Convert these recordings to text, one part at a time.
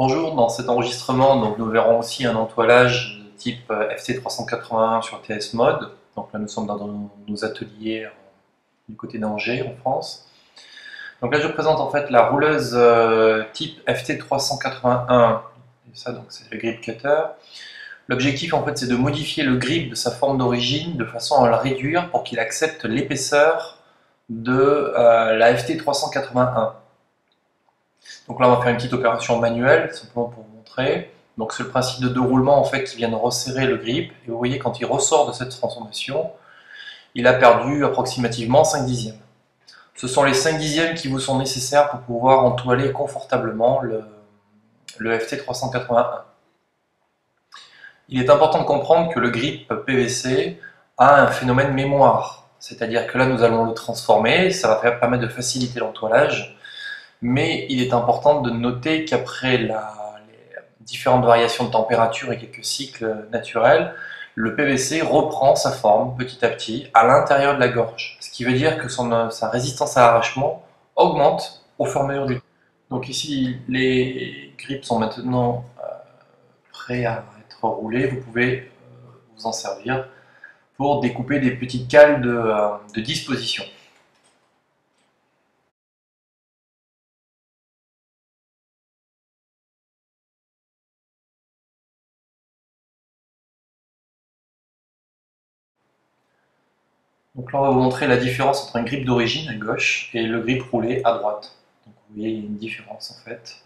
Bonjour, dans cet enregistrement, nous verrons aussi un entoilage de type FT381 sur TS Mode. Donc là, nous sommes dans nos ateliers du côté d'Angers, en France. Donc là, je présente en fait la rouleuse type FT381. Et ça, donc c'est le grip cutter. L'objectif, en fait, c'est de modifier le grip de sa forme d'origine de façon à le réduire pour qu'il accepte l'épaisseur de la FT381. Donc là, on va faire une petite opération manuelle, simplement pour vous montrer. Donc c'est le principe de deux roulements en fait qui viennent resserrer le grip. Et vous voyez, quand il ressort de cette transformation, il a perdu approximativement 5 dixièmes. Ce sont les 5 dixièmes qui vous sont nécessaires pour pouvoir entoiler confortablement le FT381. Il est important de comprendre que le grip PVC a un phénomène mémoire. C'est-à-dire que là, nous allons le transformer, ça va permettre de faciliter l'entoilage. Mais il est important de noter qu'après les différentes variations de température et quelques cycles naturels, le PVC reprend sa forme petit à petit à l'intérieur de la gorge. Ce qui veut dire que sa résistance à l'arrachement augmente au fur et à mesure du temps. Donc ici, les grips sont maintenant prêts à être roulés. Vous pouvez vous en servir pour découper des petites cales de disposition. Donc là, on va vous montrer la différence entre un grip d'origine à gauche et le grip roulé à droite. Donc vous voyez, il y a une différence en fait.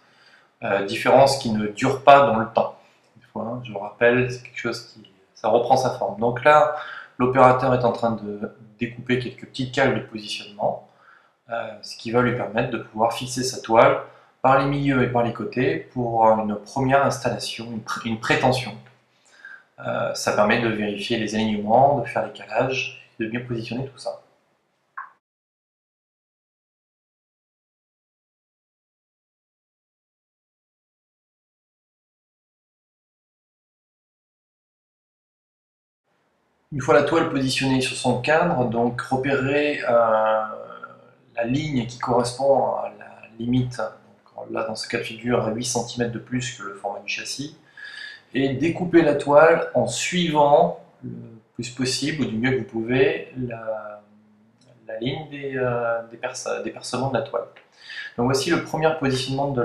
Différence qui ne dure pas dans le temps. Des fois, hein, je vous rappelle, c'est quelque chose qui ça reprend sa forme. Donc là, l'opérateur est en train de découper quelques petites cales de positionnement, ce qui va lui permettre de pouvoir fixer sa toile par les milieux et par les côtés pour une première installation, une prétention. Ça permet de vérifier les alignements, de faire les calages, et de bien positionner tout ça. Une fois la toile positionnée sur son cadre, donc repérer la ligne qui correspond à la limite, donc là dans ce cas de figure à 8 cm de plus que le format du châssis, et découper la toile en suivant le plus possible, ou du mieux que vous pouvez, la ligne des percements de la toile. Donc voici le premier positionnement de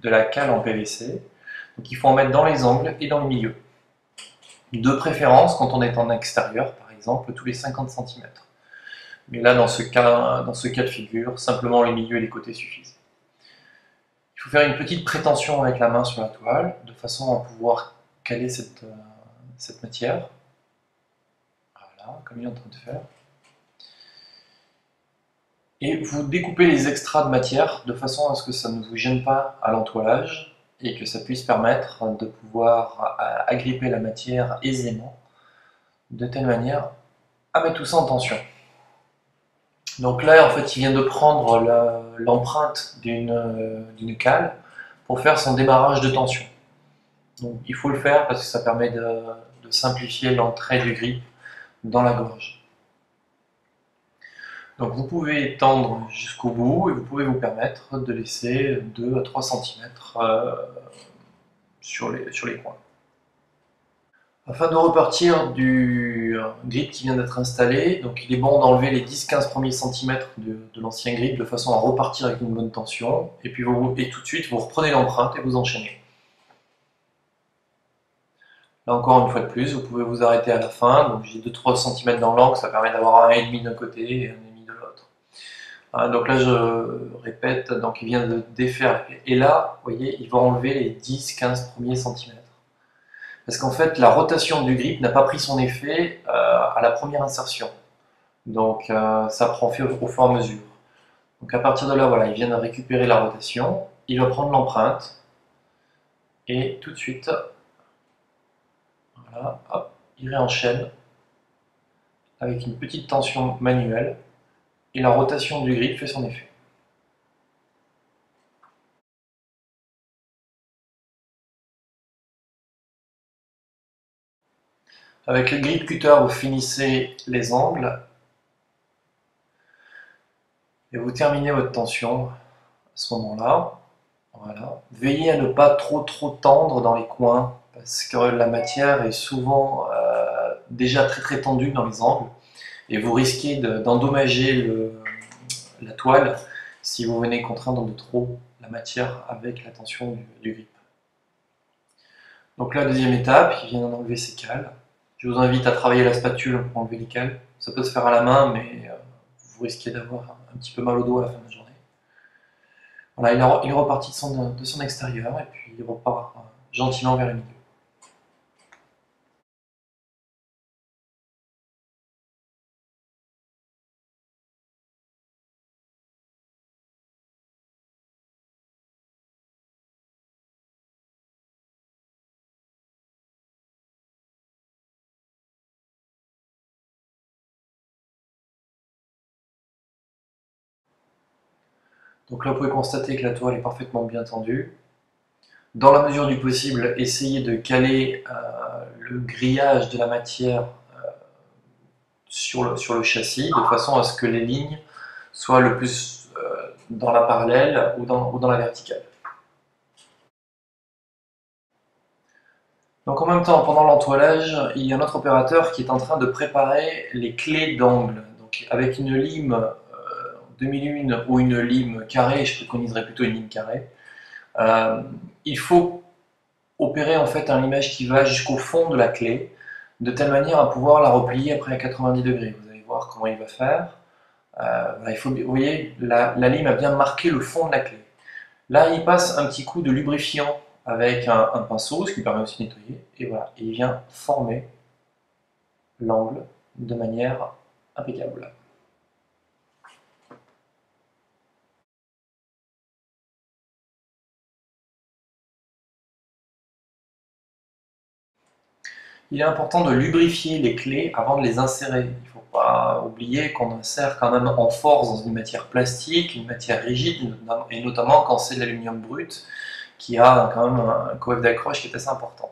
la cale en PVC. Donc il faut en mettre dans les angles et dans les milieux. De préférence, quand on est en extérieur, par exemple, tous les 50 cm. Mais là, dans ce cas de figure, simplement les milieux et les côtés suffisent. Il faut faire une petite prétention avec la main sur la toile, de façon à pouvoir caler cette matière. Voilà, comme il est en train de faire. Et vous découpez les extras de matière, de façon à ce que ça ne vous gêne pas à l'entoilage, et que ça puisse permettre de pouvoir agripper la matière aisément, de telle manière à mettre tout ça en tension. Donc là, en fait, il vient de prendre l'empreinte d'une cale pour faire son démarrage de tension. Donc il faut le faire parce que ça permet de simplifier l'entrée du grip dans la gorge. Donc vous pouvez tendre jusqu'au bout et vous pouvez vous permettre de laisser 2 à 3 cm sur les coins. Afin de repartir du grip qui vient d'être installé, donc il est bon d'enlever les 10-15 premiers centimètres de l'ancien grip de façon à repartir avec une bonne tension, et puis tout de suite vous reprenez l'empreinte et vous enchaînez. Là encore une fois de plus, vous pouvez vous arrêter à la fin, donc j'ai 2-3 cm dans l'angle, ça permet d'avoir 1,5 d'un côté et 1,5 de l'autre. Donc là je répète, donc il vient de défaire, et là, vous voyez, il va enlever les 10-15 premiers centimètres. Parce qu'en fait, la rotation du grip n'a pas pris son effet à la première insertion. Donc ça prend fait au fur et à mesure. Donc à partir de là, voilà, il vient de récupérer la rotation, il va prendre l'empreinte, et tout de suite, voilà, hop, il réenchaîne avec une petite tension manuelle, et la rotation du grip fait son effet. Avec le grip cutter, vous finissez les angles et vous terminez votre tension à ce moment-là. Voilà. Veillez à ne pas trop tendre dans les coins parce que la matière est souvent déjà très tendue dans les angles et vous risquez d'endommager la toile si vous venez contraindre de trop la matière avec la tension du grip. Donc la deuxième étape, il vient d'en enlever ses cales. Je vous invite à travailler la spatule pour enlever les cales. Ça peut se faire à la main, mais vous risquez d'avoir un petit peu mal au doigt à la fin de la journée. Voilà, il est reparti de son extérieur et puis il repart gentiment vers le milieu. Donc là, vous pouvez constater que la toile est parfaitement bien tendue. Dans la mesure du possible, essayez de caler le grillage de la matière sur le châssis, de façon à ce que les lignes soient le plus dans la parallèle ou dans la verticale. Donc en même temps, pendant l'entoilage, il y a notre opérateur qui est en train de préparer les clés d'angle. Donc avec une lime demi-lune ou une lime carrée, je préconiserais plutôt une lime carrée, euh, il faut opérer en fait un limage qui va jusqu'au fond de la clé, de telle manière à pouvoir la replier après à 90 degrés. Vous allez voir comment il va faire. Voilà, vous voyez, la lime a bien marqué le fond de la clé. Là, il passe un petit coup de lubrifiant avec un pinceau, ce qui permet aussi de nettoyer, et voilà, il vient former l'angle de manière impeccable. Il est important de lubrifier les clés avant de les insérer. Il ne faut pas oublier qu'on insère quand même en force dans une matière plastique, une matière rigide, et notamment quand c'est de l'aluminium brut, qui a quand même un coef d'accroche qui est assez important.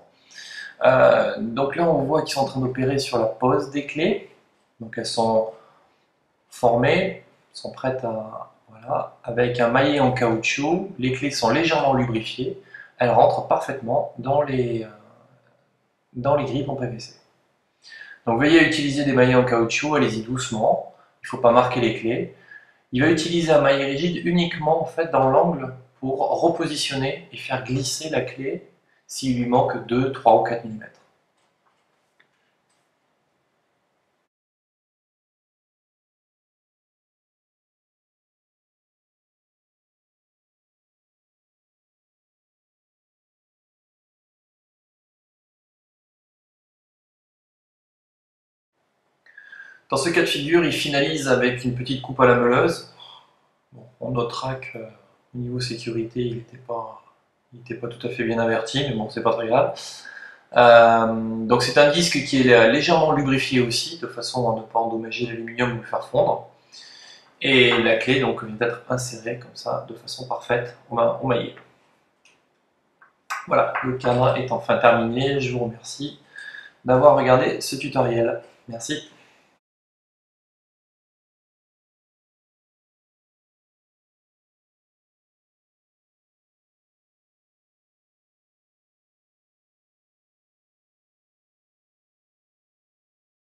Donc là, on voit qu'ils sont en train d'opérer sur la pose des clés. Donc elles sont formées, sont prêtes à... Voilà, avec un maillet en caoutchouc, les clés sont légèrement lubrifiées, elles rentrent parfaitement dans les grippes en PVC. Donc veuillez utiliser des maillets en caoutchouc, allez-y doucement, il ne faut pas marquer les clés. Il va utiliser un maillet rigide uniquement en fait dans l'angle pour repositionner et faire glisser la clé s'il lui manque 2, 3 ou 4 mm. Dans ce cas de figure, il finalise avec une petite coupe à la meuleuse. Bon, on notera qu'au niveau sécurité, il n'était pas tout à fait bien averti, mais bon, c'est pas très grave. Donc c'est un disque qui est légèrement lubrifié aussi, de façon à ne pas endommager l'aluminium ou le faire fondre. Et la clé donc vient d'être insérée comme ça, de façon parfaite au maillet. Voilà, le cadre est enfin terminé. Je vous remercie d'avoir regardé ce tutoriel. Merci.